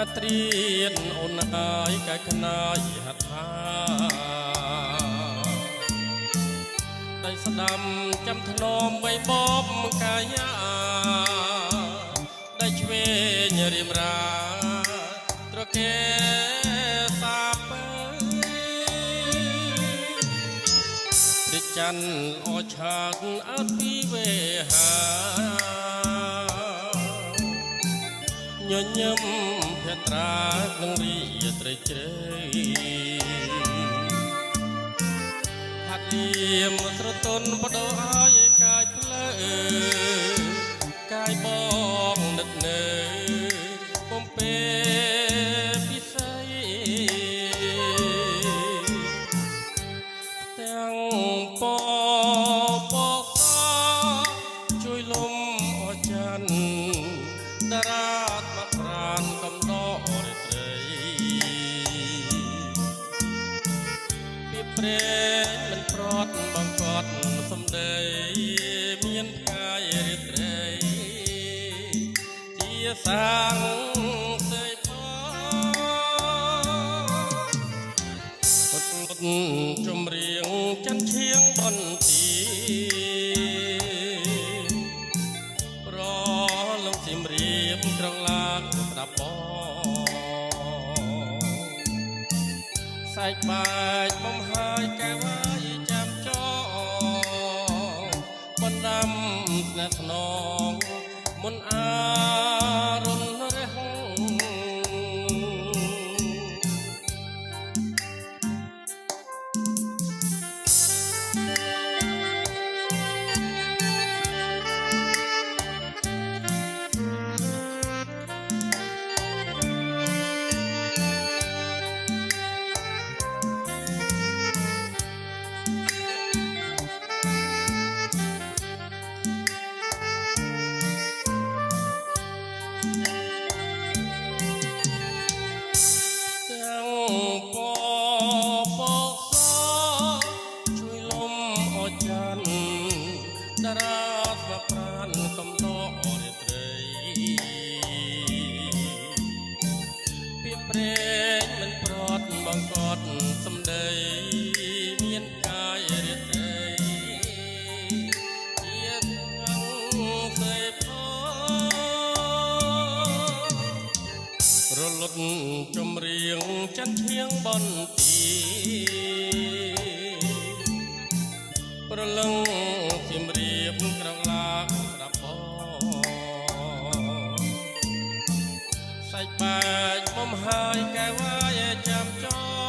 អត្រៀនអូនហើយកែខ្នាយហត្ថាដៃស្ដាំចាំធ្នមវៃបបកាយាដៃឆ្វេងរៀមរាត្រកែសាពើព្រះច័ន្ទអឆាតអត់ពីវេហាញញឹមភត្រានឹងរីត្រីជ្រៅហាត់លៀមស្រទន់បដោឲ្យកាយផ្លើកាយបងនឹកនៅបំពេពិស័យទាំងពពកជួយលំអច័ន្ទតារាប្រានកំដរត្រីពីព្រែងមិនប្រត់បង្កត់សំដីមានកាយរាត្រីជាសាងសេពពុតជំរៀងច័ន្ទឈៀងបន្ទីប្រលងជំរាបក្រឡាកស្ដាប់សែកបាច់បំហើយកែវាយចាំចបណ្ដាំស្នេហ៍ស្នងមុនអារុនរះតារាស្វាប្រានកំដររាត្រីពីព្រែងមិនប្រត់បង្កត់សំដីមានកាយរាត្រីជាទាំងសេផរលត់ជំរៀងច័ន្ទឈៀងបន្ទីប្រលឹងជំរាបក្រឡាកស្ដាប់សែកបាច់បំហើយកែវាយចាំច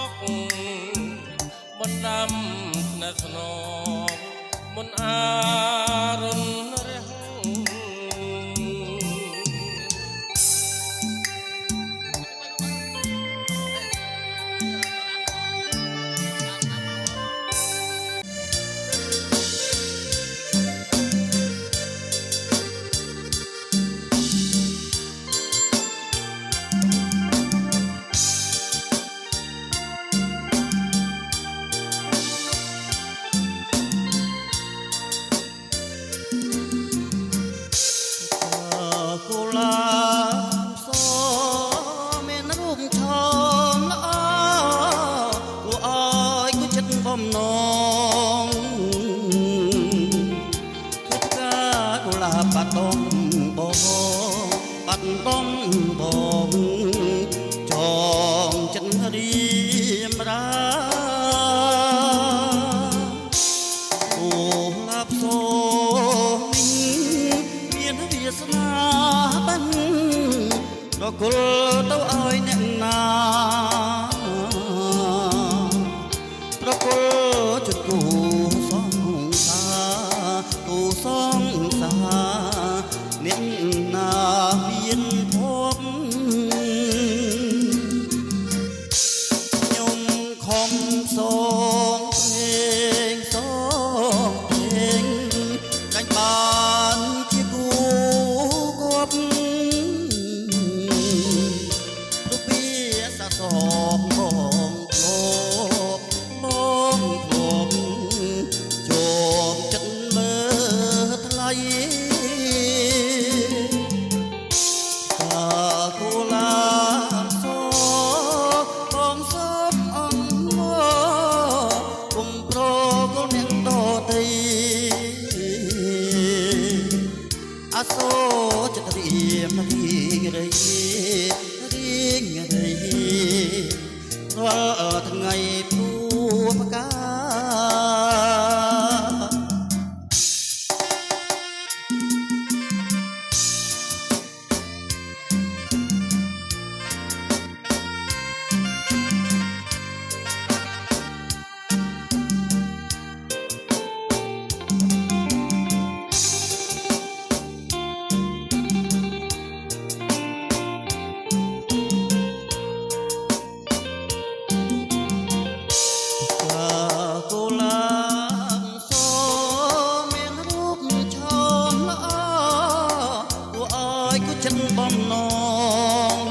កបណ្ដាំស្នេហ៍ស្នងមុនអារុនរះបំណងធ្វើការកុលាបបាត់ដងបងបាត់ដងបងចងចិត្តរៀមរាអូឡាប់សូមានវាសនាបានរកុលទៅឲ្យអ្នកណាប្រគល់ជគូសងសាគូសងសាអ្នកណាមានភពខ្ញុំខំសងភ្លេងសងភ្លេងកាញ់បានជាគូគប់រូបពីសាសង យគូចិនបំណង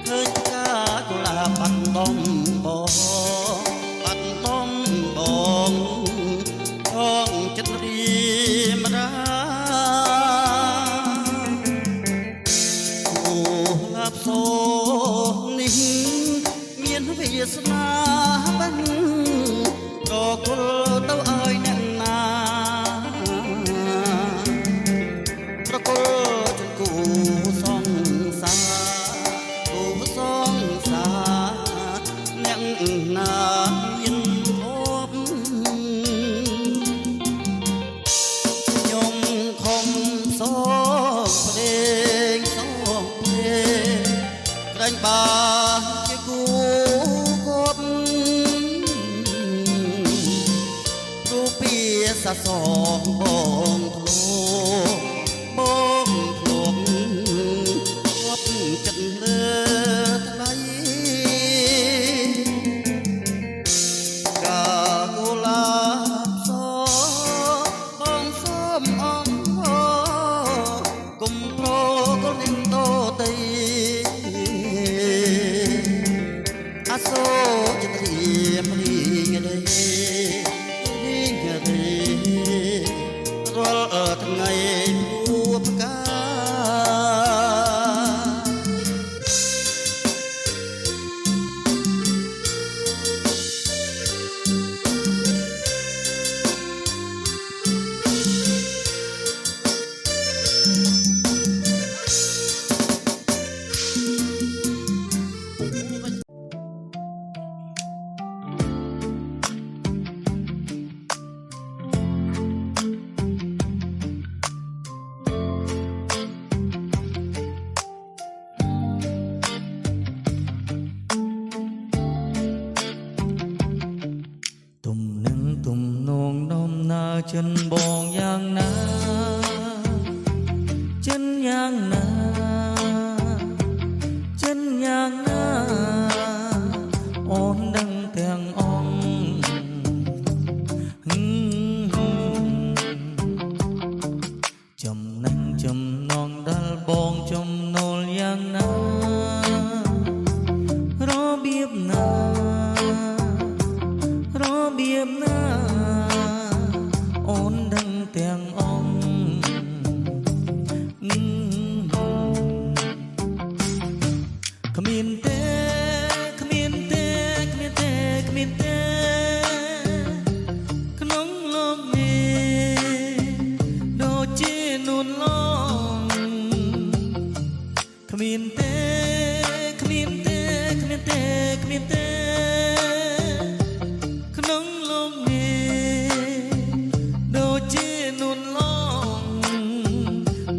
ឃើញផ្កាកុលាបបាត់ដំបងបាត់ដំបងថងចិត្តរីមរាអូឡាប់សូនេះមានវាសនាបានប្រគល់ទៅឲ្យអ្នកណាប្រគល់ចង្គូសងសាគូសងសាអ្នកណាមានភពខ្ញុំខំសងព្រេងសងព្រេងក្រែងបាជាគូគប់រូពីសាសងបងធ្លោបងធ្លាប់គប់ចិត្តលើថ្លៃកាកុលាបសបងសូមអងគុំប្រកុលនឹងតទៅអាសូចិត្តរីមរីងរេរីងរេរាល់ថ្ងៃពួរផ្កាចិនបងយ៉ាងណាចិនយ៉ាងណាចិនយ៉ាងណាអូនដឹងទាំងអង្គចំណេញចំណងដល់បងចំណូលយ៉ាងណារបៀបណារបៀបណាអូនដឹងទាំងអង្គគ្មានទេគ្មានទេគ្មានទេគ្មានទេក្នុងលោកនេះដូចជានួនឡងគ្មានទេគ្មានទេគ្មានទេគ្មានទេក្នុងលោក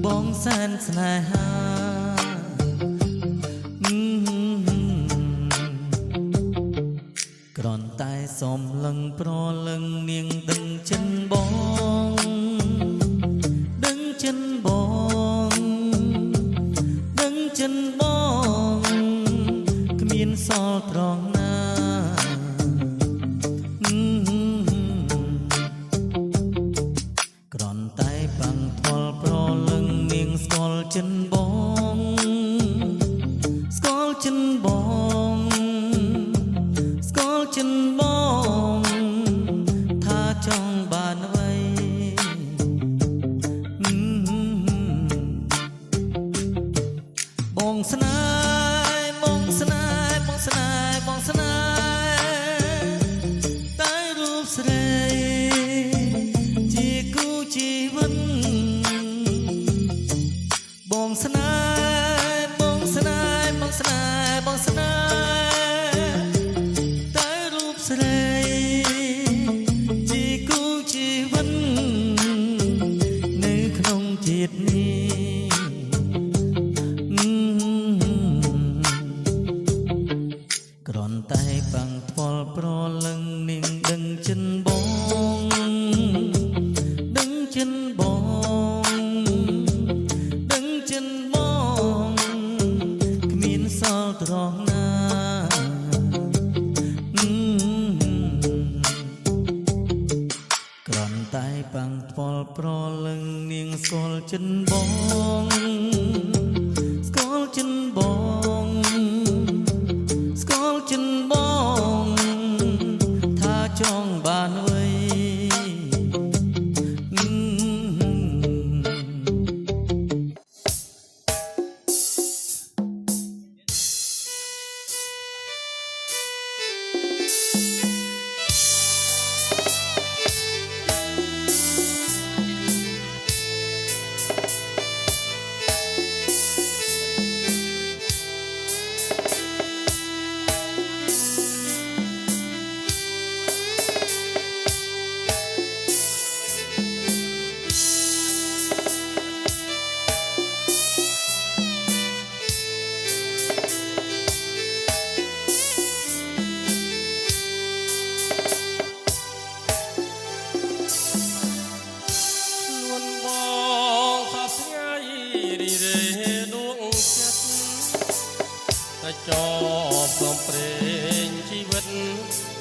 បងសែនស្នេហាគ្រាន់តែសំឡឹងប្រលឹងនាងដឹងចិនបងដឹងចិនបងដឹងចិនបងគ្មានសល់ត្រង់ណាគ្រាន់តែបាំងថ្វល់ប្រលឹងនាងស្គាល់ចិនបងស្គាល់ចិនបងស្គាល់ចិនបងថាចង់បានអ្វីបងស្នេហ៍បងស្នេហ៍បងស្នេហ៍បងស្នេហ៍តែរូបស្រីជាគូជីវិតបងស្នេហ៍បងស្នេហ៍បងស្នេហ៍បងស្នេហ៍តែរូបស្រីជាគូជីវិតនៅក្នុងជាតិនេះគ្រាន់តែបាំងថ្វល់ប្រលឹងនាងដឹងចិនបងដឹងចិនបងដឹងចិនបងគ្មានសល់ត្រង់ណាគ្រាន់តែបាំងថ្វល់ប្រលឹងនាងស្គាល់ ចិនបងស្គាល់ចិនបងស្គាល់ចិនបងថាចង់បានអ្វីចប់សំព្រេងជីវិត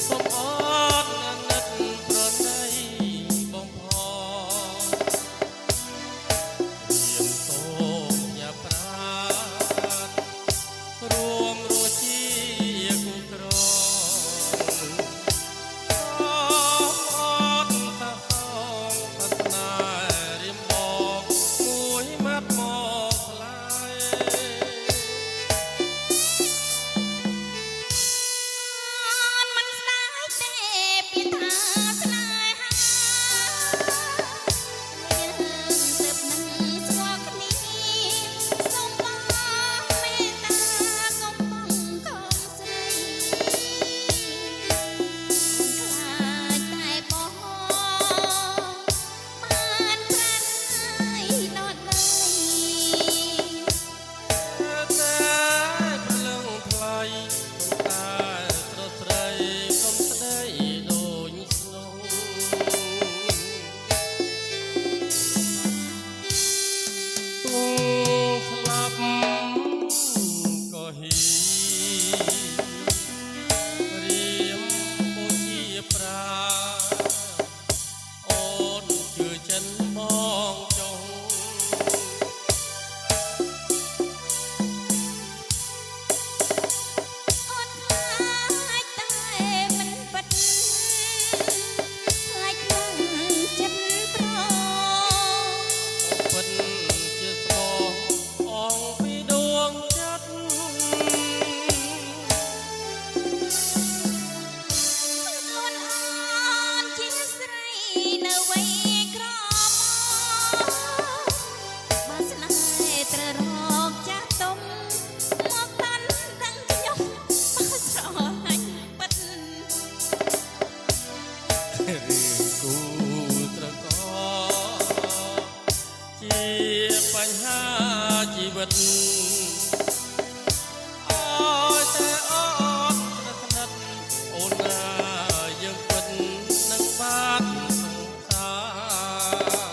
សូមអត់អាណិតប្រណីបំផរៀនសូមញ៉ាប្រានរួមរស់ជាគូក្រអត់ថាសងសាសនារៀមបងមួយម៉ាត់មកស្លាយបញ្ហាជីវិតអើយតែអត់ស្និទ្ធអូនណាយើងពិតនឹងបានសង្សារ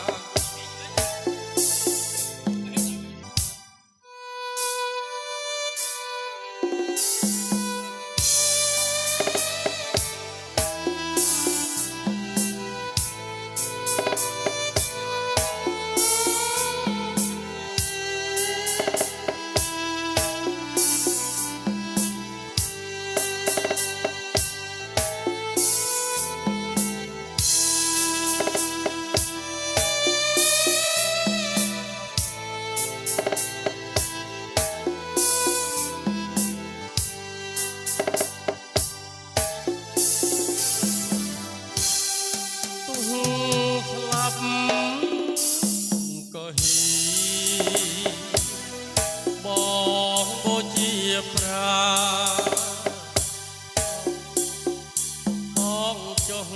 បងបូជាប្រាបងចុះ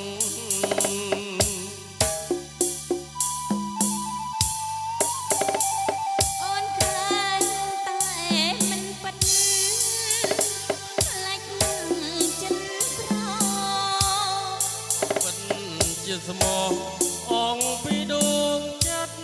អូនក្រាញតែមិនពិតខ្លាចនឹងចិនប្រពិតជាស្មោះអងពីដួងចិត្ត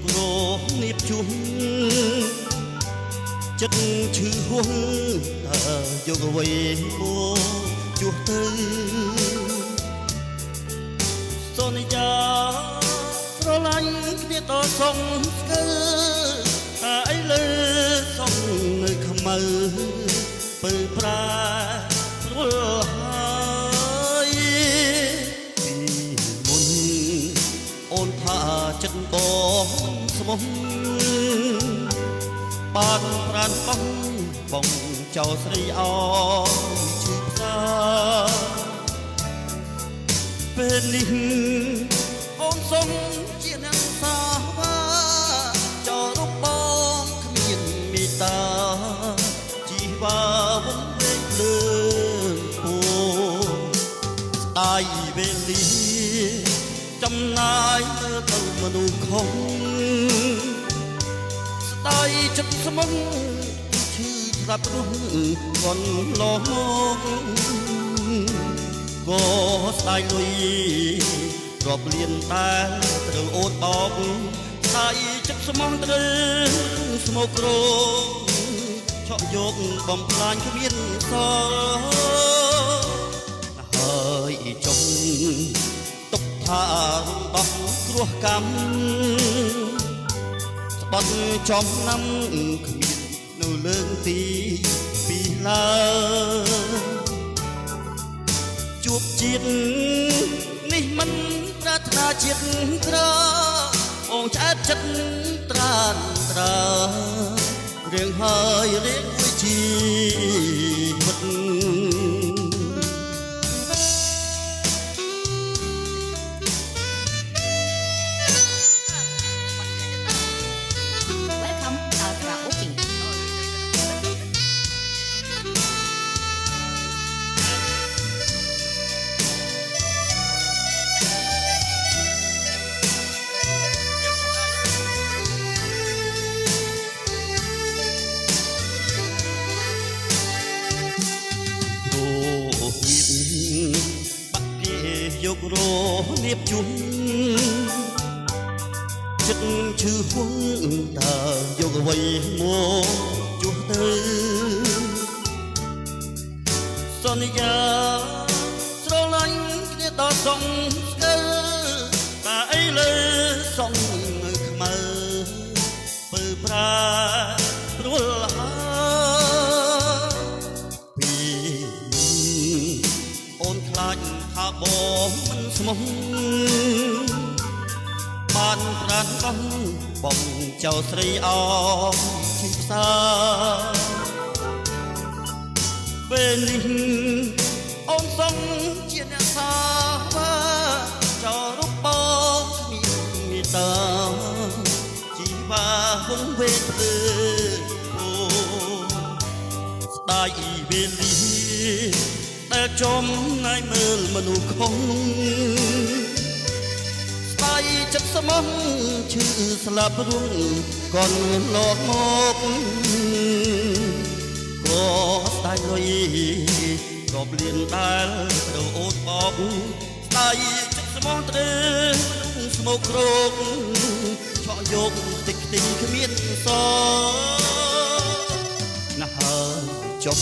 ករនាបជួងចិត្តឈឺហួងតើយកអ្វីមកជួសទៅសន្យាស្រឡាញ់គ្នាតសងស្កើតែឥឡូវសងនៅខ្មៅពើប្រាព្រួលហើយពីមុនអូនថាចិត្តបងស្មោះបានប្រានបងចៅស្រីអឈឺផ្សាពេលនេះអូនសុំជាអ្នកសាវាចោរូបបងគ្មានមេត្តាជីវ៉ាវងវែងលើអូស្ដាយវេលាចំណាយទៅមនុស្សខំស្ដាយចិត្តស្មងឈឺស្លាប់រស់កូនឡងក៏ស្ដាយលុយរាប់លានតែត្រូវអូនអបស្ដាយចិត្តស្មងត្រូវស្មោកគ្រោឆក់យកបំផ្លាញគ្មានសល់ហើយចុងទុកថារំដោះគ្រោះកម្មស្បត់ចំណាំគ្មាននៅលើងទីពីឡើជួបជាតិនេះមិនប្រាថ្នាជាតិក្រអូនឆ្អែតចិត្តត្រានត្រារៀងហើយរៀងមួយជីវិតយករនាបជួងចិត្តឈឺហួងតើយកអ្វីមកជួសទៅសន្យាស្រឡាញ់គ្នាតសងស្កើតែឥឡូវសងនៅខ្មៅពើប្រាព្រួលហើយពីអូនខ្លាចថាបងមិនស្មោះបានប្រានបងចៅស្រីអងឈឺផ្សាពេលនេះអូនសុំជាអ្នកសាវាចោរូបបងមានមេត្តាជីវ៉ាហងវេទលើអូស្ដាយវេលាដែលចំងាយមើលមនុស្សខំស្ដាយចិត្តស្មោះឈឺស្លាប់រួងកូនលោកមកក៏ស្ដាយលុយរាប់លានដែលត្រូវអូនបបស្ដាយចិត្តស្មោះត្រូវស្មោកគ្រោកឆក់យកតិចខ្ទីងគ្មានសណាស់ហើយចុះ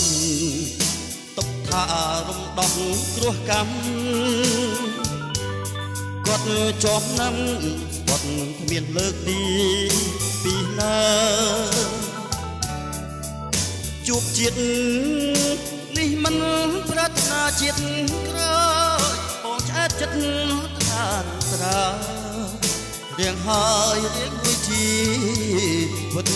ថារំដោះគ្រោះកម្មគាត់ជាប់ណាំគាត់គ្មានលើកទីពីឡើជួបជាតិនេះមិនប្រាថ្នាជាតិក្រោយបងឆ្អែតចិត្តត្រានត្រារៀងហើយរៀងមួយជីវិត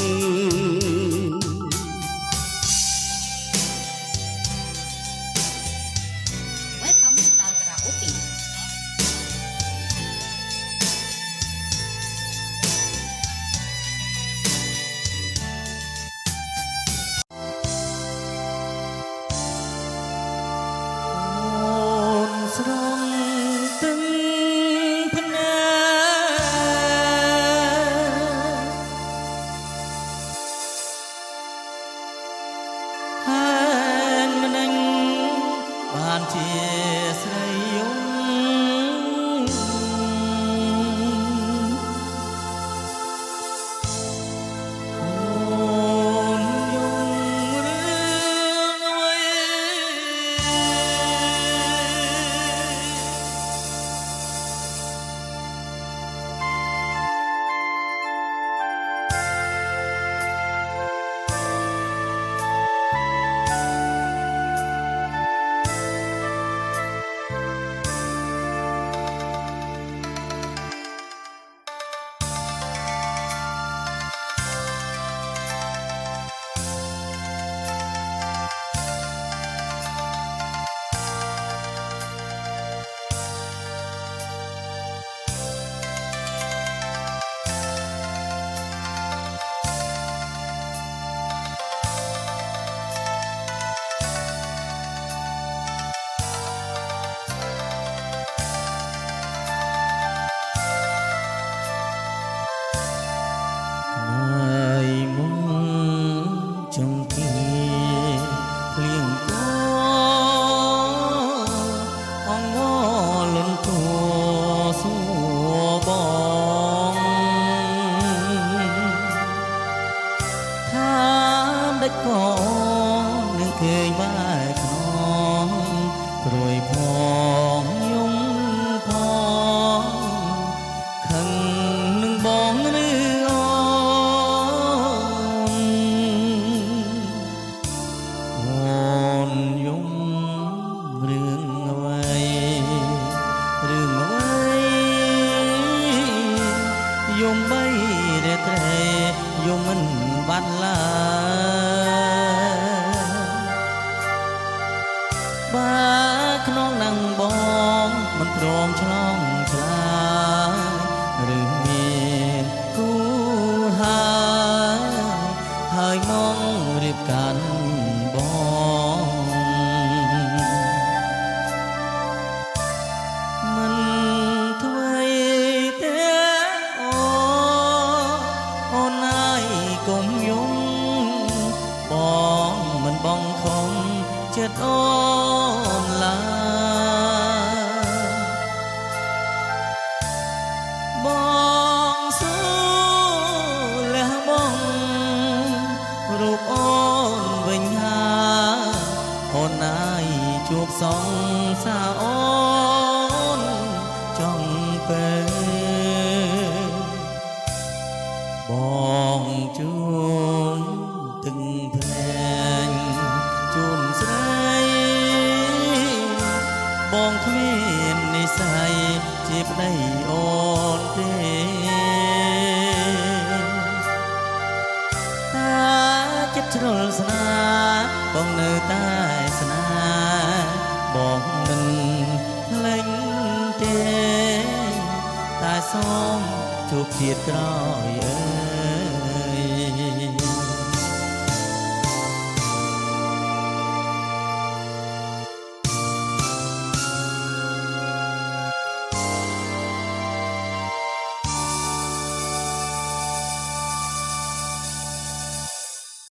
ដេចក៏នឹងឃើញបែកខ្នងព្រួយផងយំផងខឹងនឹងបងឬអូនយំរឿងអ្វីរឿងអ្វីយំបីរេត្រីយំមិនបាត់ឡើយបើខ្នងនឹងបងមិនព្រមឆ្លងឆ្លើយឬមានគូហើយមករៀបកាន់បងមិនថ្មីទេអូនហើយកុំយំបងមិនបងខំចិត្តអូនឡើយបងសួរលះបងរូបអូនវិញហើយអូនណាយជួបសងសាអូនចង់ពេលបងជួនទឹកភ្នែកជូនស្រីបងគ្មាននិស្ស័យជាប្តីអូនទេតាចិត្តជ្រុលស្នេហ៍បងនៅតែស្នេហ៍បងមិនភ្លេចទេតែសូមជួបជាតិក្រោយ